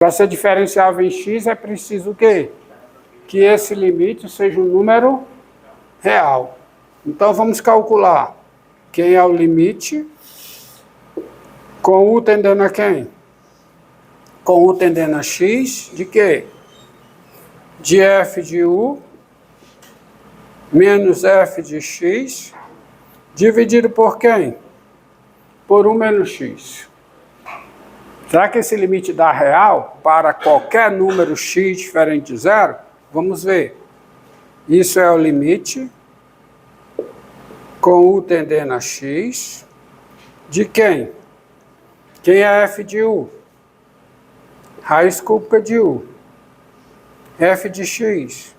Para ser diferenciável em x é preciso o quê? Que esse limite seja um número real. Então vamos calcular quem é o limite com u tendendo a quem? Com u tendendo a x de quê? De f de u menos f de x dividido por quem? Por 1 menos x. Será que esse limite dá real para qualquer número x diferente de zero? Vamos ver. Isso é o limite com u tendendo a x de quem? Quem é f de u? Raiz cúbica de u. F de x.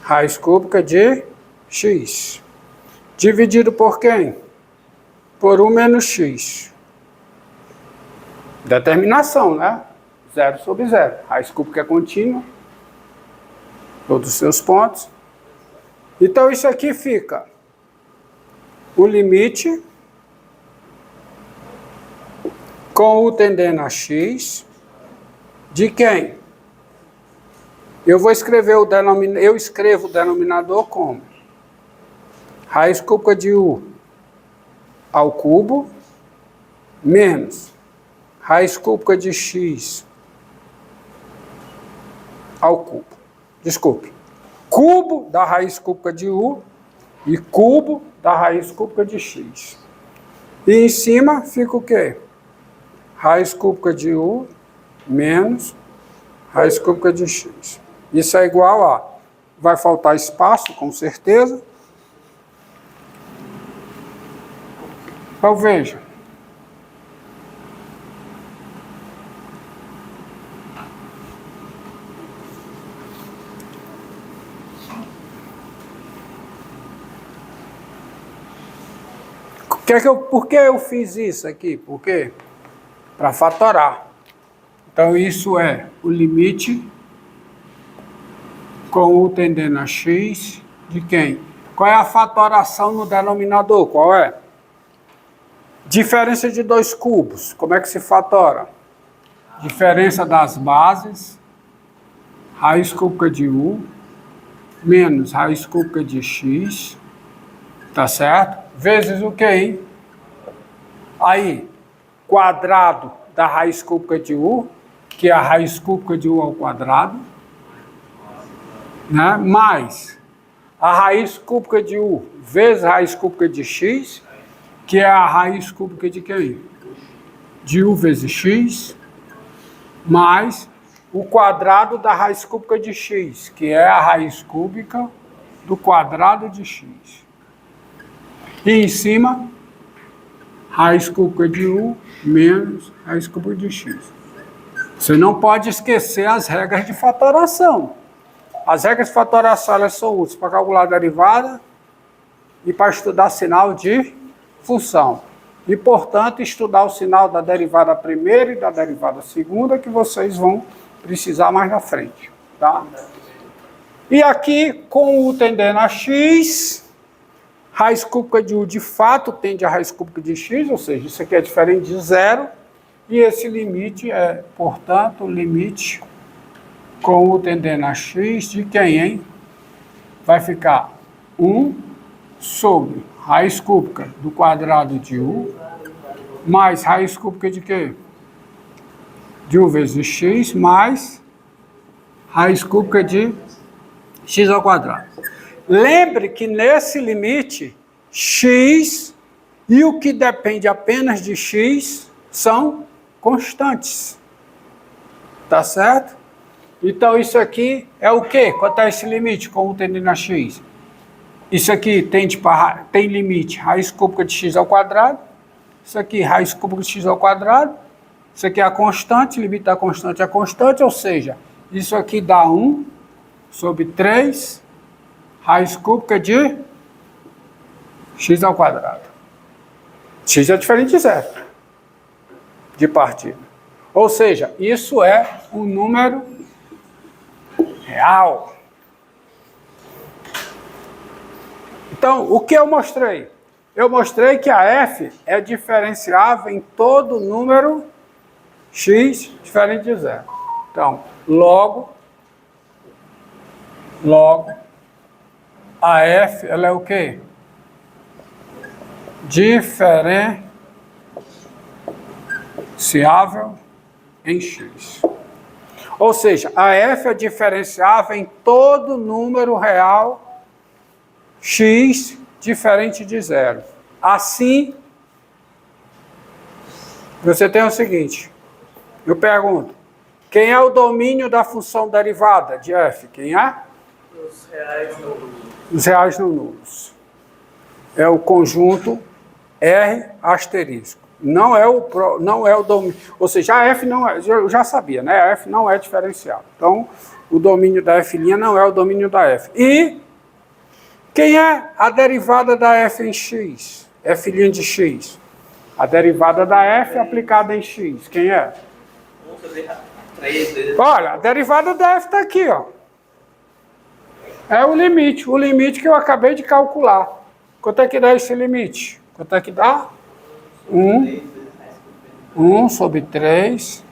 Raiz cúbica de x. Dividido por quem? Por 1 menos x. Determinação, né? 0 sobre 0. Raiz cúbica é contínua. Todos os seus pontos. Então isso aqui fica o limite com u tendendo a x de quem? Eu escrevo o denominador como raiz cúbica de u ao cubo menos raiz cúbica de x ao cubo. Desculpe. Cubo da raiz cúbica de u e cubo da raiz cúbica de x. E em cima fica o quê? Raiz cúbica de u menos raiz cúbica de x. Isso é igual a... Vai faltar espaço, com certeza. Então veja. Por que eu fiz isso aqui? Por quê? Para fatorar. Então, isso é o limite com u tendendo a x de quem? Qual é a fatoração no denominador? Qual é? Diferença de dois cubos. Como é que se fatora? Diferença das bases, raiz cúbica de u, menos raiz cúbica de x, tá certo? Vezes o quê, hein? Aí, quadrado da raiz cúbica de u, que é a raiz cúbica de u ao quadrado, né? Mais a raiz cúbica de u vezes a raiz cúbica de x, que é a raiz cúbica de quem? De u vezes x, mais o quadrado da raiz cúbica de x, que é a raiz cúbica do quadrado de x. E em cima, raiz cúbica de u menos raiz cúbica de x. Você não pode esquecer as regras de fatoração. As regras de fatoração elas são úteis para calcular a derivada e para estudar sinal de função. E, portanto, estudar o sinal da derivada primeira e da derivada segunda, que vocês vão precisar mais na frente. Tá? E aqui, com u tendendo a x, raiz cúbica de u de fato tende a raiz cúbica de x, ou seja, isso aqui é diferente de zero, e esse limite é, portanto, o limite com u tendendo a x de quem, hein? Vai ficar 1 sobre raiz cúbica do quadrado de u, mais raiz cúbica de quê? De u vezes x, mais raiz cúbica de x ao quadrado. Lembre que nesse limite, x e o que depende apenas de x são constantes. Tá certo? Então, isso aqui é o quê? Quanto é esse limite com u tendendo a x? Isso aqui tem limite raiz cúbica de x ao quadrado. Isso aqui, raiz cúbica de x ao quadrado. Isso aqui é a constante, limite da constante é a constante, ou seja, isso aqui dá 1 sobre 3 raiz cúbica de x ao quadrado. X é diferente de zero de partida. Ou seja, isso é um número real. Então, o que eu mostrei? Eu mostrei que a f é diferenciável em todo número x diferente de zero. Então, logo, a f, ela é o quê? Diferenciável em x. Ou seja, a f é diferenciável em todo número real x diferente de zero. Assim, você tem o seguinte, eu pergunto, quem é o domínio da função derivada de f? Quem é? Os reais nulos. Os reais não nulos. É o conjunto R asterisco. Não é o domínio. Ou seja, a f não é, eu já sabia, né? A f não é diferencial. Então, o domínio da f' não é o domínio da f. E quem é a derivada da f em x? F' de x. A derivada da f aplicada em x. Quem é? Vamos fazer 3 vezes. Olha, a derivada da f está aqui, ó. É o limite que eu acabei de calcular. Quanto é que dá esse limite? Quanto é que dá? 1 sobre 3,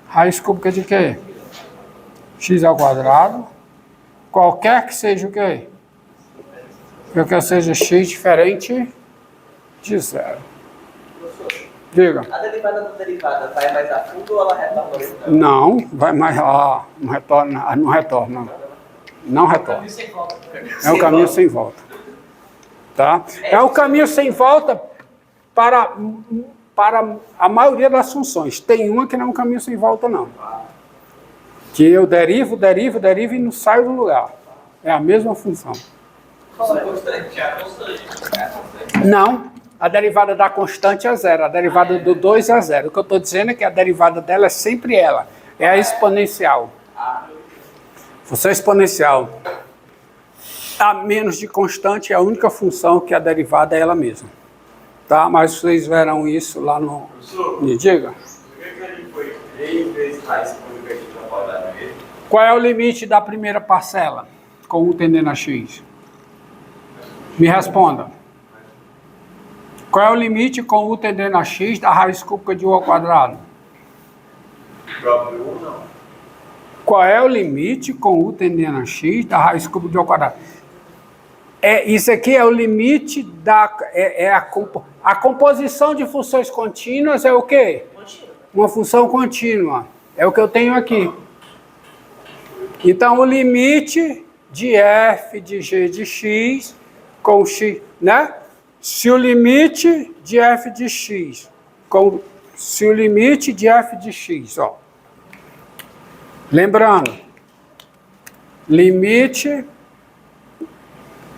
raiz cúbica de quê? X ao quadrado. Qualquer que seja o quê? Qualquer que seja x diferente de zero. Diga. A derivada da derivada vai mais a fundo ou ela retorna ao zero? Não, vai mais. Não retorna. Não retorna. Não retorna. É o caminho sem volta. Tá? É o caminho sem volta para a maioria das funções. Tem uma que não é um caminho sem volta, não. Que eu derivo e não saio do lugar. É a mesma função. Qual é a constante? A constante. Não, a derivada da constante é zero. A derivada do 2 é zero. O que eu estou dizendo é que a derivada dela é sempre ela. É a exponencial. Função exponencial. A menos de constante é a única função que a derivada é ela mesma. Tá? Mas vocês verão isso lá no... Professor, Me diga. por que ele foi 3 vezes raiz cúbica de x ao quadrado mesmo? Qual é o limite da primeira parcela com u tendendo a x? Me responda. Qual é o limite com u tendendo a x da raiz cúbica de u ao quadrado? Próprio 1 não. Qual é o limite com u tendendo a x da raiz cúbica de u ao quadrado? Isso aqui é o limite da... a composição de funções contínuas é o quê? Contínua. Uma função contínua. É o que eu tenho aqui. Então, o limite de f de g de x com x, né? Se o limite de f de x se o limite de f de x, ó. Lembrando, limite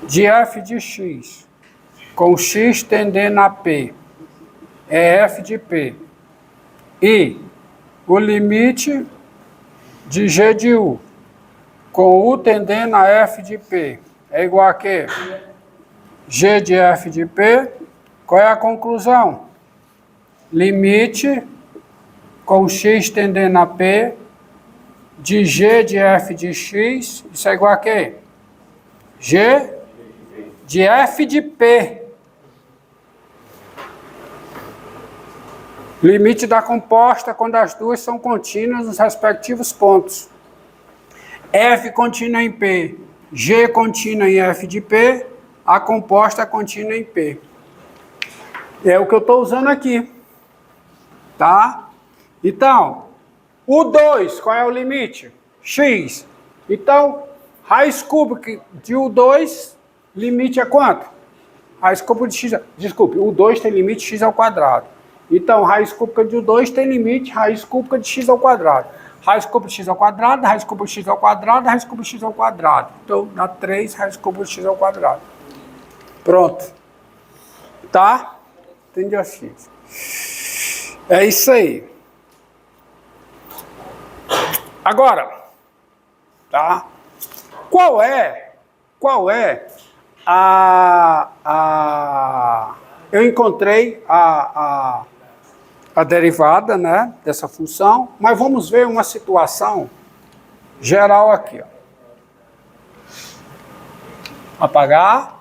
de f de x com x tendendo a p é f de p. E o limite de g de u com u tendendo a f de p é igual a quê? G de f de p. Qual é a conclusão? Limite com x tendendo a p de g de f de x, isso é igual a quê? G de f de p. Limite da composta quando as duas são contínuas nos respectivos pontos. F contínua em P, G contínua em F de P, a composta contínua em P. É o que eu estou usando aqui. Tá? Então, o 2, qual é o limite? X. Então, raiz cúbica de U2, limite é quanto? Raiz cúbica de x... Desculpe, o 2 tem limite x ao quadrado. Então, raiz cúbica de U2 tem limite raiz cúbica de x ao quadrado. Raiz cúbica de x ao quadrado, raiz cúbica de x ao quadrado, raiz cúbica de x ao quadrado. Então, dá 3 raiz cúbica de x ao quadrado. Pronto. Tá? Entendi assim. É isso aí. Agora, tá? Qual é eu encontrei a derivada, né, dessa função, mas vamos ver uma situação geral aqui, ó. Apagar.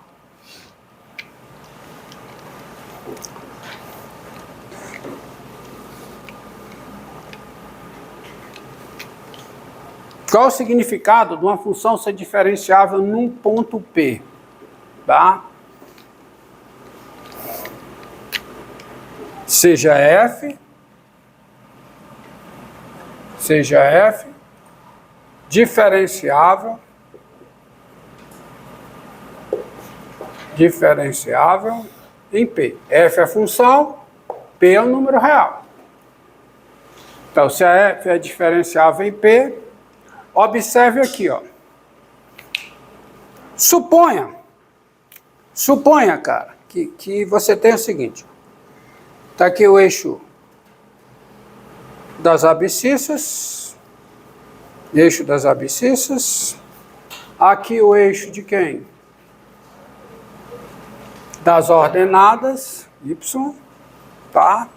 Qual o significado de uma função ser diferenciável num ponto P? Tá? Seja f, diferenciável em P. F é a função, P é o número real. Então, se a f é diferenciável em P, observe aqui, ó. Suponha, cara, que você tem o seguinte. Está aqui o eixo das abscissas. Aqui o eixo de quem? Das ordenadas, y, tá?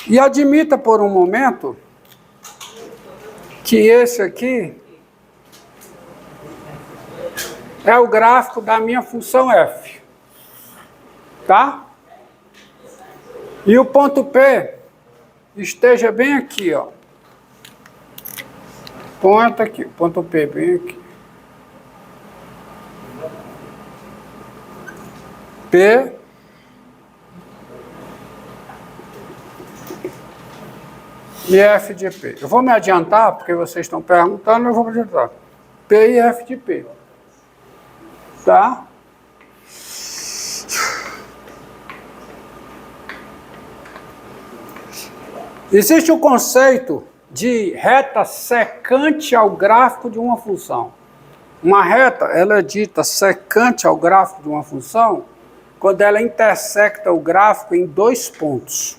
E admita por um momento que esse aqui é o gráfico da minha função f, tá? E o ponto P esteja bem aqui, ó. Ponto aqui, o ponto P bem aqui. P e F de P. Eu vou me adiantar, porque vocês estão perguntando, eu vou me adiantar. P e F de P. Tá? Existe o conceito de reta secante ao gráfico de uma função. Uma reta, ela é dita secante ao gráfico de uma função quando ela intersecta o gráfico em dois pontos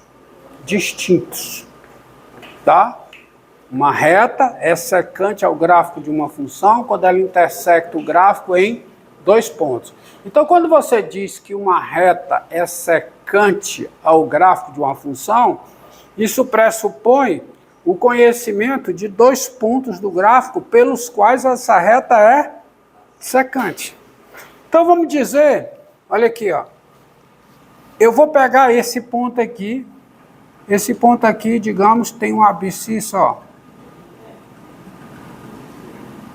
distintos. Tá? Uma reta é secante ao gráfico de uma função quando ela intersecta o gráfico em dois pontos. Então, quando você diz que uma reta é secante ao gráfico de uma função, isso pressupõe o conhecimento de dois pontos do gráfico pelos quais essa reta é secante. Então, vamos dizer, olha aqui, ó. Eu vou pegar esse ponto aqui, digamos, tem um abscissa, ó,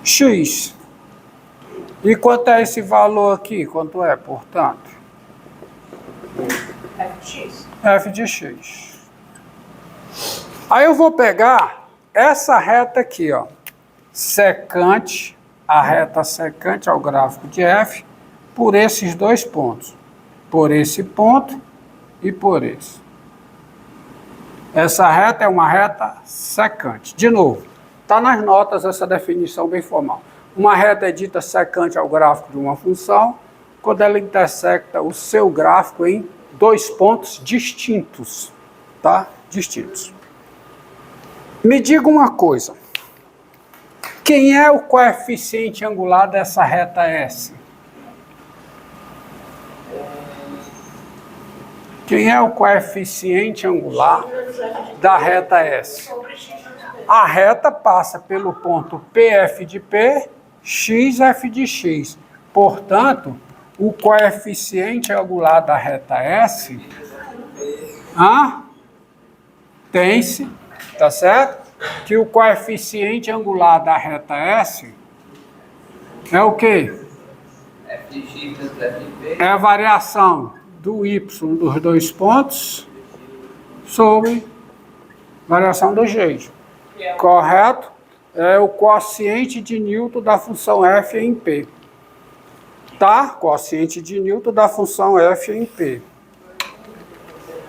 x. E quanto é esse valor aqui? Quanto é, portanto? F de x. Aí eu vou pegar essa reta aqui, ó, secante, a reta secante ao gráfico de f, por esses dois pontos. Por esse ponto e por esse. Essa reta é uma reta secante. De novo, está nas notas essa definição bem formal. Uma reta é dita secante ao gráfico de uma função quando ela intersecta o seu gráfico em dois pontos distintos, tá? Distintos. Me diga uma coisa. Quem é o coeficiente angular dessa reta S? Quem é o coeficiente angular da reta S? A reta passa pelo ponto PF de P, XF de X. Portanto, o coeficiente angular da reta S tem-se, tá certo? Que o coeficiente angular da reta S é o quê? F de x vezes F de P. É a variação do y dos dois pontos sobre variação do g. Correto? É o quociente de Newton da função f em P. Tá? Quociente de Newton da função f em P.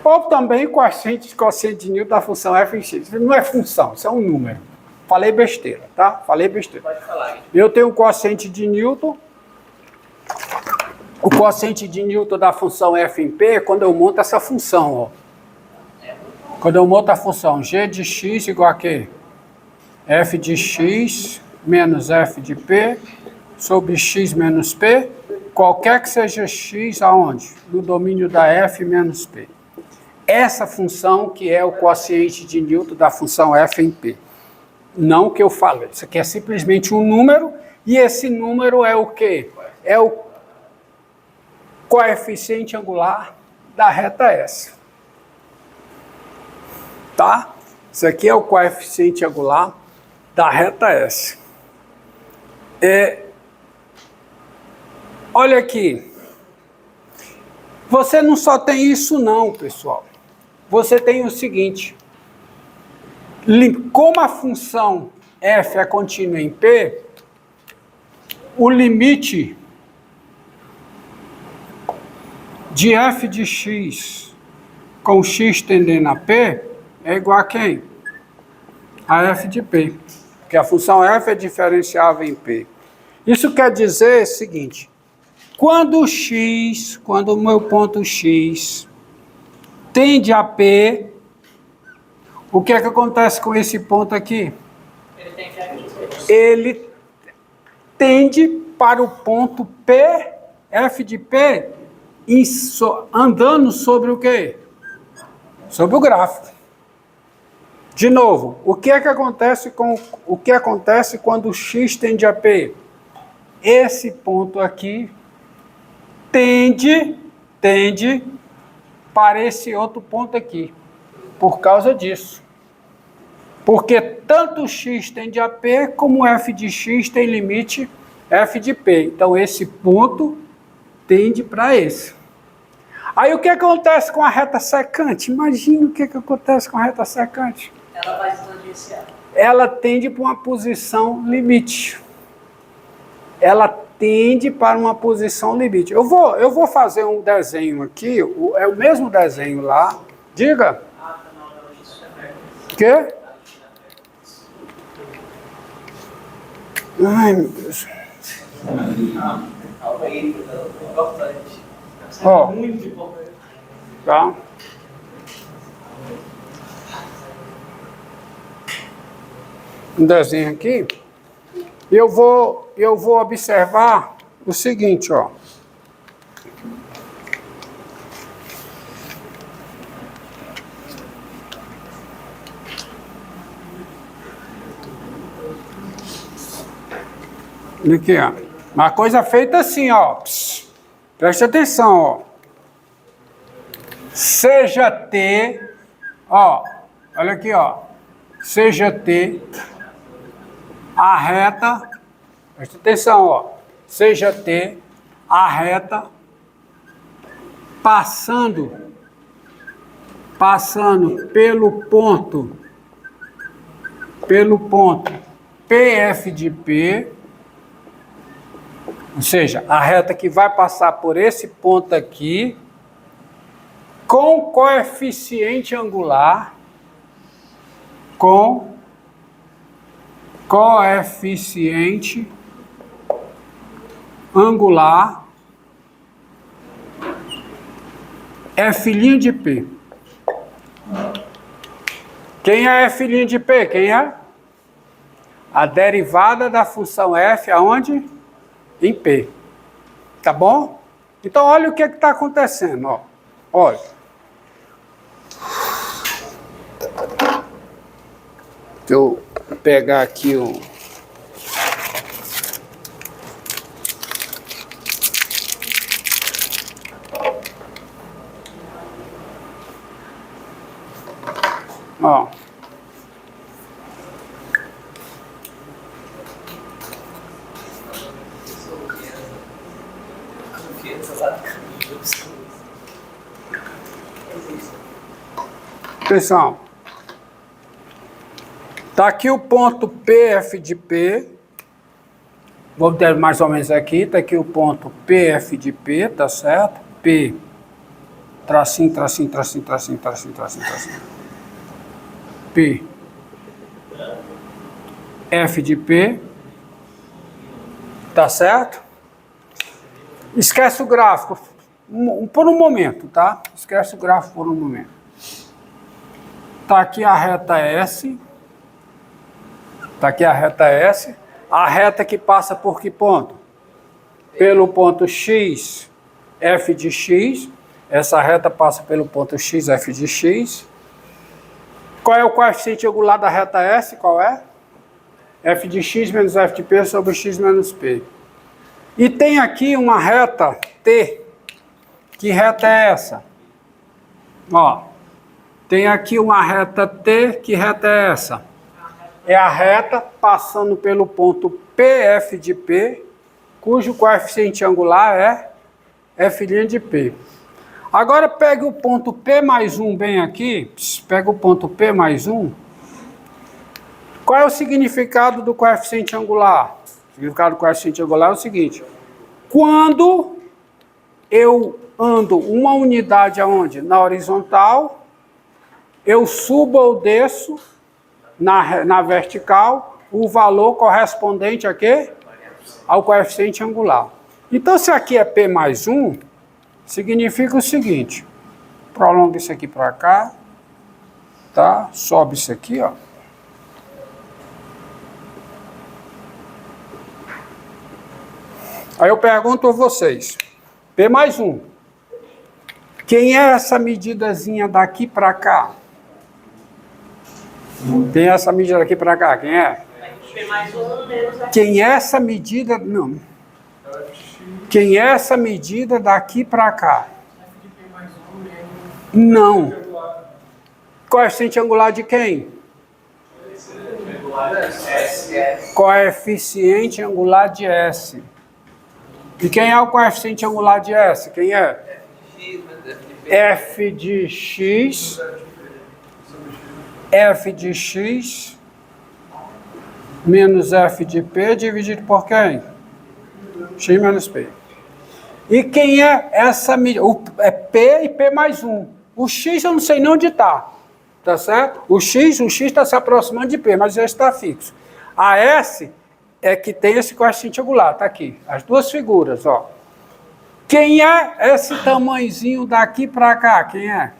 Ou também quociente de Newton da função f em x. Não é função, isso é um número. Falei besteira, tá? Falei besteira. Pode falar. Eu tenho o quociente de Newton. O quociente de Newton da função f em P é quando eu monto essa função, ó. Quando eu monto a função g de x igual a quê? F de x menos f de P sobre x menos P, qualquer que seja x aonde? No domínio da f menos P. Essa função que é o quociente de Newton da função f em P. Não o que eu falei. Isso aqui é simplesmente um número, e esse número é o quê? É o coeficiente angular da reta S. Tá? Isso aqui é o coeficiente angular da reta S. Olha aqui. Você não só tem isso não, pessoal. Você tem o seguinte. Como a função f é contínua em P, o limite de f de x com x tendendo a P é igual a quem? A f de P. Porque a função f é diferenciável em P. Isso quer dizer o seguinte. Quando o meu ponto x tende a P, o que é que acontece com esse ponto aqui? Ele tende para o ponto P, f de P, andando sobre o quê? Sobre o gráfico. De novo, o que acontece quando x tende a P? Esse ponto aqui tende para esse outro ponto aqui, por causa disso. Porque tanto x tende a P, como f de x tem limite f de P. Então, esse ponto tende para esse. Aí, o que acontece com a reta secante? Imagina o que acontece com a reta secante. Ela vai se tangenciar. Ela tende para uma posição limite. Ela tende para uma posição limite. Eu vou fazer um desenho aqui, é o mesmo desenho lá. Diga. O quê? Ai, meu Deus. Calma aí, importante. Ó, Muito importante. tá? Um desenho aqui. Eu vou observar o seguinte, ó. Aqui, ó. Uma coisa feita assim, ó. Pss, preste atenção, ó. Seja T, ó. Olha aqui, ó. Seja T a reta. Preste atenção, ó. Seja T a reta passando pelo ponto PF de P. Ou seja, a reta que vai passar por esse ponto aqui, com coeficiente angular, F' de P. Quem é F' de P? Quem é? A derivada da função f aonde? Em P. Tá bom? Então, olha o que está acontecendo. Ó. Olha. Deixa eu pegar aqui um... Ó. Pessoal, tá aqui o ponto PF de P. Vou ter mais ou menos aqui, tá aqui o ponto PF de P, tá certo? P, tracinho. P, F de P, tá certo? Esquece o gráfico por um momento, tá? Esquece o gráfico por um momento. Tá aqui a reta S. Tá aqui a reta S. A reta que passa por que ponto? Pelo ponto X, F de X. Essa reta passa pelo ponto X, F de X. Qual é o coeficiente angular da reta S? Qual é? F de X menos F de P sobre X menos P. E tem aqui uma reta T. Que reta é essa? Ó. Tem aqui uma reta T. Que reta é essa? é a reta passando pelo ponto PF de P, cujo coeficiente angular é F' de P. Agora pegue o ponto P mais 1 bem aqui, pega o ponto P mais 1. Qual é o significado do coeficiente angular? O significado do coeficiente angular é o seguinte: quando eu ando uma unidade aonde? Na horizontal, eu subo ou desço na vertical o valor correspondente a quê? Ao coeficiente angular. Então, se aqui é P mais 1, significa o seguinte: prolonga isso aqui para cá, tá? Sobe isso aqui, ó. Aí eu pergunto a vocês, P mais 1, quem é essa medidazinha daqui para cá? Tem essa medida daqui para cá, quem é? P mais 1 menos F. Quem é essa medida, não. Quem é essa medida daqui para cá? Não. Coeficiente angular de quem? Coeficiente angular de S. E quem é o coeficiente angular de S? Quem é? F de X. F de X menos F de P dividido por quem? X menos P. E quem é essa medida? É P e P mais 1. O X eu não sei nem onde está. Tá certo? O X está se aproximando de P, mas já está fixo. A S é que tem esse coeficiente angular, tá aqui. As duas figuras, ó. Quem é esse tamanhozinho daqui para cá? Quem é?